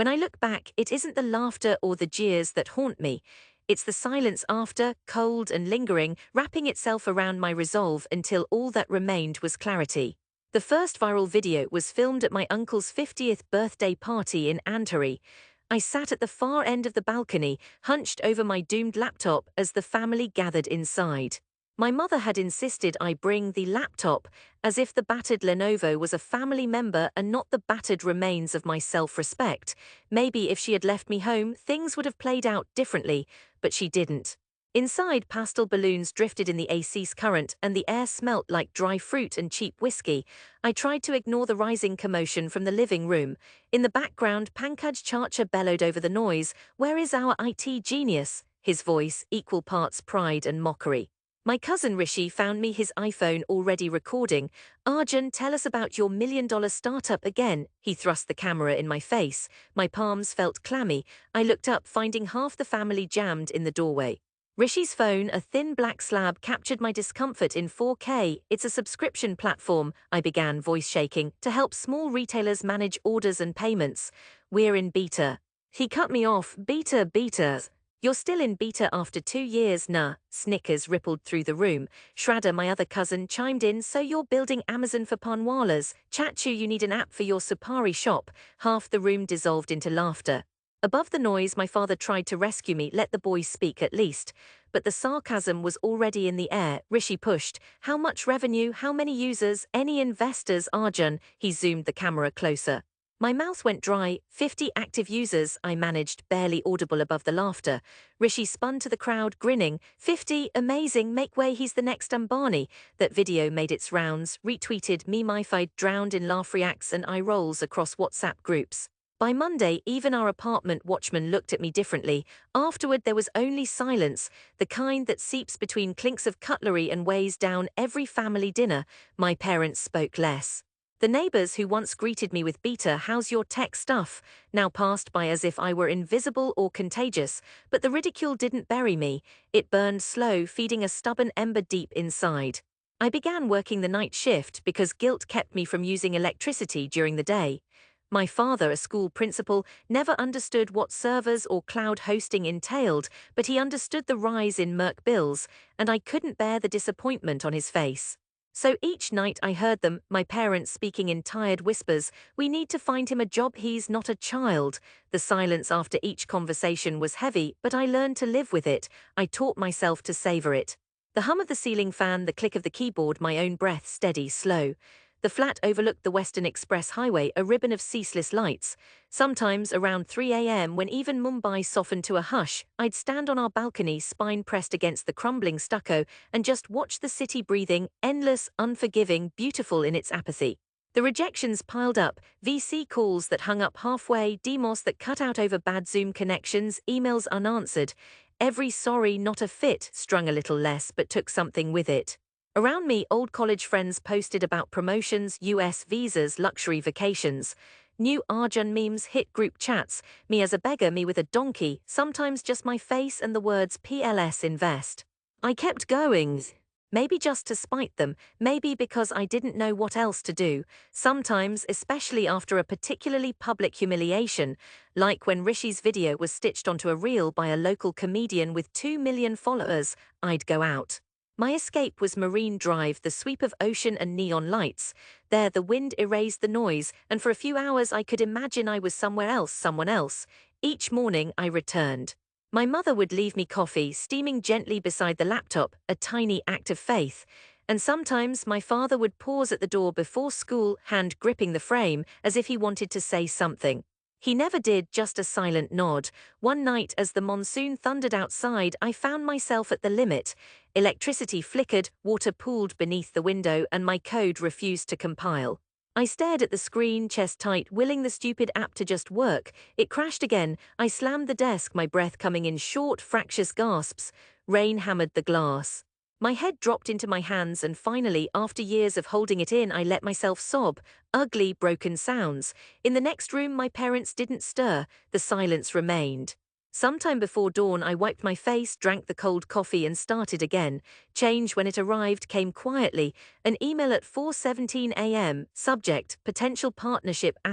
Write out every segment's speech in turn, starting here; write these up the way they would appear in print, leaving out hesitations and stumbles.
When I look back, it isn't the laughter or the jeers that haunt me. It's the silence after, cold and lingering, wrapping itself around my resolve until all that remained was clarity. The first viral video was filmed at my uncle's 50th birthday party in Antari. I sat at the far end of the balcony, hunched over my doomed laptop as the family gathered inside. My mother had insisted I bring the laptop, as if the battered Lenovo was a family member and not the battered remains of my self-respect. Maybe if she had left me home, things would have played out differently, but she didn't. Inside, pastel balloons drifted in the AC's current and the air smelt like dry fruit and cheap whiskey. I tried to ignore the rising commotion from the living room. In the background, Pankaj Chacha bellowed over the noise, "Where is our IT genius?" His voice, equal parts pride and mockery. My cousin Rishi found me his iPhone already recording. "Arjun, tell us about your $1 million startup again." He thrust the camera in my face. My palms felt clammy. I looked up, finding half the family jammed in the doorway. Rishi's phone, a thin black slab, captured my discomfort in 4K. "It's a subscription platform," I began, voice shaking, "to help small retailers manage orders and payments. We're in beta." He cut me off. Beta. "You're still in beta after 2 years, nah." Snickers rippled through the room. Shraddha, my other cousin, chimed in. "So you're building Amazon for panwalas. Chachu, you need an app for your supari shop." Half the room dissolved into laughter. Above the noise, my father tried to rescue me. "Let the boys speak at least." But the sarcasm was already in the air. Rishi pushed. "How much revenue? How many users? Any investors, Arjun?" He zoomed the camera closer. My mouth went dry. 50 active users, I managed, barely audible above the laughter. Rishi spun to the crowd, grinning. 50, amazing, make way, he's the next Ambani. That video made its rounds, retweeted, memeified, drowned in laugh reacts and eye rolls across WhatsApp groups. By Monday, even our apartment watchman looked at me differently. Afterward, there was only silence, the kind that seeps between clinks of cutlery and weighs down every family dinner. My parents spoke less. The neighbors who once greeted me with "Beta, how's your tech stuff?" now passed by as if I were invisible or contagious, but the ridicule didn't bury me. It burned slow, feeding a stubborn ember deep inside. I began working the night shift because guilt kept me from using electricity during the day. My father, a school principal, never understood what servers or cloud hosting entailed, but he understood the rise in Merc bills, and I couldn't bear the disappointment on his face. So each night I heard them, my parents speaking in tired whispers, "We need to find him a job, he's not a child." The silence after each conversation was heavy, but I learned to live with it. I taught myself to savor it. The hum of the ceiling fan, the click of the keyboard, my own breath steady, slow. The flat overlooked the Western Express Highway, a ribbon of ceaseless lights. Sometimes, around 3 a.m., when even Mumbai softened to a hush, I'd stand on our balcony, spine pressed against the crumbling stucco, and just watch the city breathing, endless, unforgiving, beautiful in its apathy. The rejections piled up, VC calls that hung up halfway, demos that cut out over bad Zoom connections, emails unanswered. Every sorry, not a fit, strung a little less, but took something with it. Around me, old college friends posted about promotions, US visas, luxury vacations. New Arjun memes hit group chats, me as a beggar, me with a donkey, sometimes just my face and the words PLS invest. I kept going. Maybe just to spite them, maybe because I didn't know what else to do. Sometimes, especially after a particularly public humiliation, like when Rishi's video was stitched onto a reel by a local comedian with 2 million followers, I'd go out. My escape was Marine Drive, the sweep of ocean and neon lights. There the wind erased the noise, and for a few hours I could imagine I was somewhere else, someone else. Each morning I returned. My mother would leave me coffee, steaming gently beside the laptop, a tiny act of faith. And sometimes my father would pause at the door before school, hand gripping the frame, as if he wanted to say something. He never did, just a silent nod. One night, as the monsoon thundered outside, I found myself at the limit. Electricity flickered, water pooled beneath the window, and my code refused to compile. I stared at the screen, chest tight, willing the stupid app to just work. It crashed again. I slammed the desk, my breath coming in short, fractious gasps. Rain hammered the glass. My head dropped into my hands, and finally, after years of holding it in, I let myself sob. Ugly, broken sounds. In the next room, my parents didn't stir. The silence remained. Sometime before dawn, I wiped my face, drank the cold coffee, and started again. Change, when it arrived, came quietly. An email at 4:17 a.m. Subject: Potential Partnership *.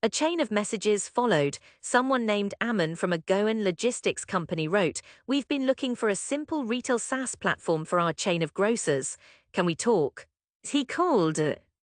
A chain of messages followed. Someone named Ammon from a Goan logistics company wrote, "We've been looking for a simple retail SaaS platform for our chain of grocers. Can we talk?" He called.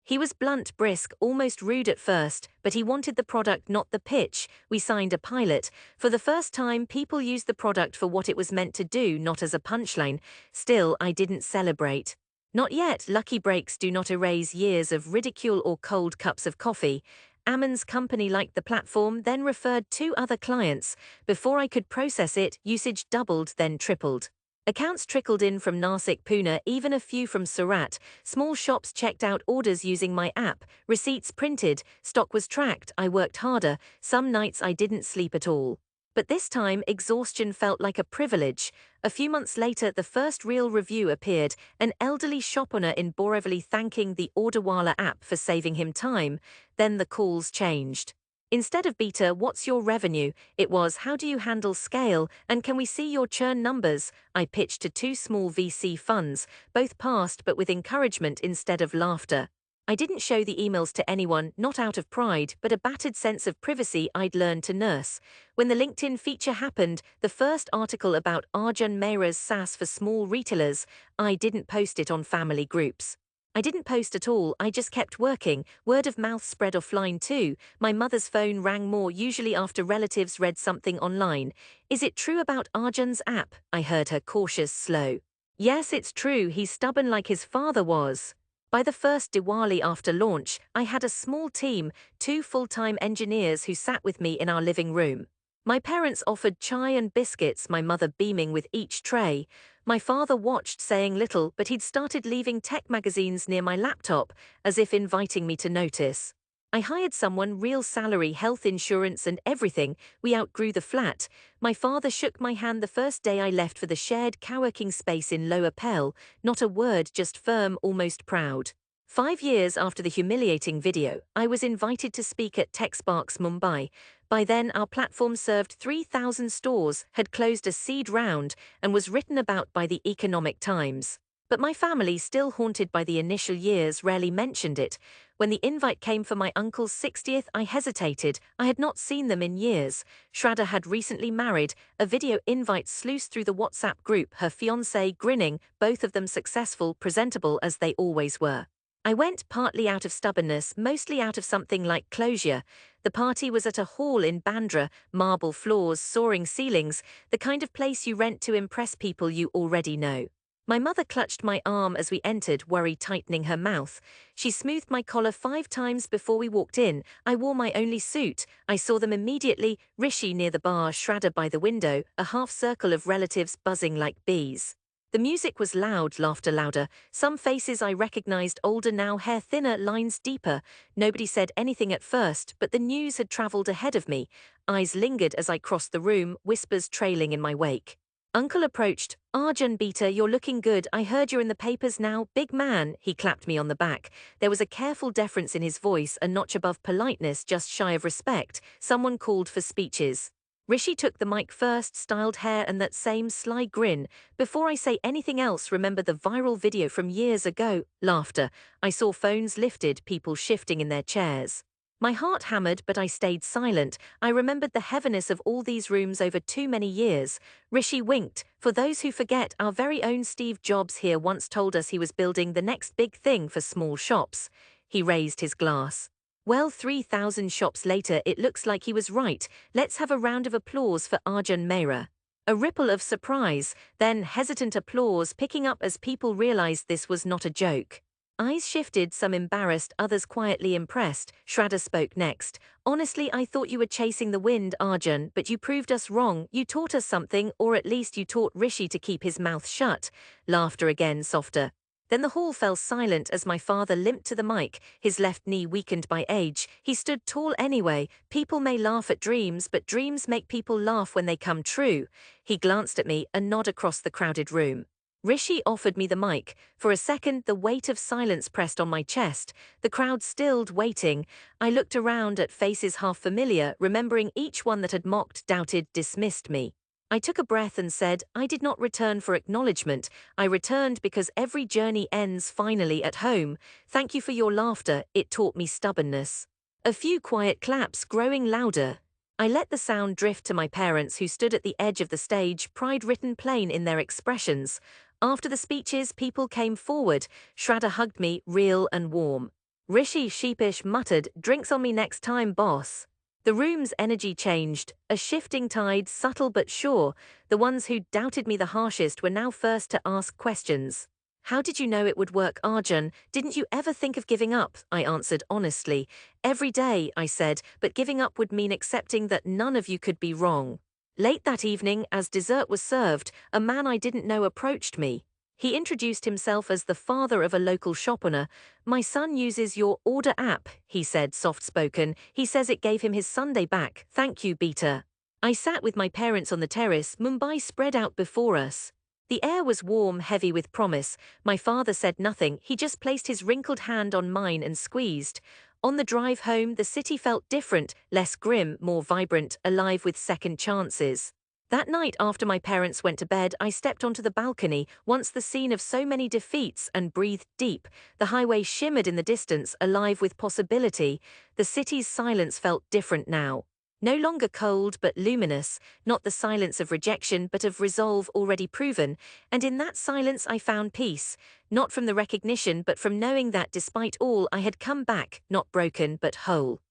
He was blunt, brisk, almost rude at first, but he wanted the product, not the pitch. We signed a pilot. For the first time, people used the product for what it was meant to do, not as a punchline. Still, I didn't celebrate. Not yet. Lucky breaks do not erase years of ridicule or cold cups of coffee. Ammon's company liked the platform, then referred 2 other clients. Before I could process it, usage doubled, then tripled. Accounts trickled in from Nasik, Pune, even a few from Surat. Small shops checked out orders using my app, receipts printed, stock was tracked. I worked harder. Some nights I didn't sleep at all. But this time, exhaustion felt like a privilege. A few months later, the first real review appeared, an elderly shop owner in Borivali thanking the Orderwala app for saving him time. Then the calls changed. Instead of beta, what's your revenue? It was, how do you handle scale, and can we see your churn numbers? I pitched to 2 small VC funds, both passed but with encouragement instead of laughter. I didn't show the emails to anyone, not out of pride, but a battered sense of privacy I'd learned to nurse. When the LinkedIn feature happened, the first article about Arjun Mehra's SaaS for small retailers, I didn't post it on family groups. I didn't post at all, I just kept working. Word of mouth spread offline too. My mother's phone rang more, usually after relatives read something online. "Is it true about Arjun's app?" I heard her cautious, slow. "Yes, it's true, he's stubborn like his father was." By the first Diwali after launch, I had a small team, 2 full-time engineers who sat with me in our living room. My parents offered chai and biscuits, my mother beaming with each tray. My father watched, saying little, but he'd started leaving tech magazines near my laptop, as if inviting me to notice. I hired someone, real salary, health insurance and everything. We outgrew the flat. My father shook my hand the first day I left for the shared co-working space in Lower Pell. Not a word, just firm, almost proud. 5 years after the humiliating video, I was invited to speak at TechSparks Mumbai. By then, our platform served 3,000 stores, had closed a seed round, and was written about by the Economic Times. But my family, still haunted by the initial years, rarely mentioned it. When the invite came for my uncle's 60th, I hesitated. I had not seen them in years. Shraddha had recently married. A video invite sluiced through the WhatsApp group, her fiancé grinning, both of them successful, presentable as they always were. I went, partly out of stubbornness, mostly out of something like closure. The party was at a hall in Bandra, marble floors, soaring ceilings, the kind of place you rent to impress people you already know. My mother clutched my arm as we entered, worry tightening her mouth. She smoothed my collar 5 times before we walked in. I wore my only suit. I saw them immediately, Rishi near the bar, Shraddha by the window, a half-circle of relatives buzzing like bees. The music was loud, laughter louder. Some faces I recognized, older now, hair thinner, lines deeper. Nobody said anything at first, but the news had traveled ahead of me. Eyes lingered as I crossed the room, whispers trailing in my wake. Uncle approached. "Arjun Beta, you're looking good. I heard you're in the papers now. Big man." He clapped me on the back. There was a careful deference in his voice, a notch above politeness, just shy of respect. Someone called for speeches. Rishi took the mic first, styled hair and that same sly grin. "Before I say anything else, remember the viral video from years ago?" Laughter. I saw phones lifted, people shifting in their chairs. My heart hammered, but I stayed silent. I remembered the heaviness of all these rooms over too many years. Rishi winked. "For those who forget, our very own Steve Jobs here once told us he was building the next big thing for small shops." He raised his glass. Well, 3,000 shops later, it looks like he was right. Let's have a round of applause for Arjun Mehra. A ripple of surprise, then hesitant applause picking up as people realized this was not a joke. Eyes shifted, some embarrassed, others quietly impressed. Shraddha spoke next. "Honestly, I thought you were chasing the wind, Arjun, but you proved us wrong. You taught us something, or at least you taught Rishi to keep his mouth shut." Laughter again, softer. Then the hall fell silent as my father limped to the mic, his left knee weakened by age. He stood tall anyway. People may laugh at dreams, but dreams make people laugh when they come true. He glanced at me, a nod across the crowded room. Rishi offered me the mic. For a second, the weight of silence pressed on my chest. The crowd stilled, waiting. I looked around at faces half familiar, remembering each one that had mocked, doubted, dismissed me. I took a breath and said, "I did not return for acknowledgement. I returned because every journey ends finally at home. Thank you for your laughter, it taught me stubbornness." A few quiet claps growing louder. I let the sound drift to my parents who stood at the edge of the stage, pride written plain in their expressions. After the speeches, people came forward. Shraddha hugged me, real and warm. Rishi, sheepish, muttered, "Drinks on me next time, boss." The room's energy changed, a shifting tide, subtle but sure. The ones who doubted me the harshest were now first to ask questions. "How did you know it would work, Arjun? Didn't you ever think of giving up?" I answered honestly. "Every day," I said, "but giving up would mean accepting that none of you could be wrong." Late that evening, as dessert was served, a man I didn't know approached me. He introduced himself as the father of a local shop owner. "My son uses your order app," he said, soft-spoken. "He says it gave him his Sunday back. Thank you, Beta." I sat with my parents on the terrace, Mumbai spread out before us. The air was warm, heavy with promise. My father said nothing, he just placed his wrinkled hand on mine and squeezed. On the drive home, the city felt different, less grim, more vibrant, alive with second chances. That night after my parents went to bed, I stepped onto the balcony, once the scene of so many defeats, and breathed deep. The highway shimmered in the distance, alive with possibility. The city's silence felt different now. No longer cold but luminous, not the silence of rejection but of resolve already proven, and in that silence I found peace, not from the recognition but from knowing that despite all I had come back, not broken but whole.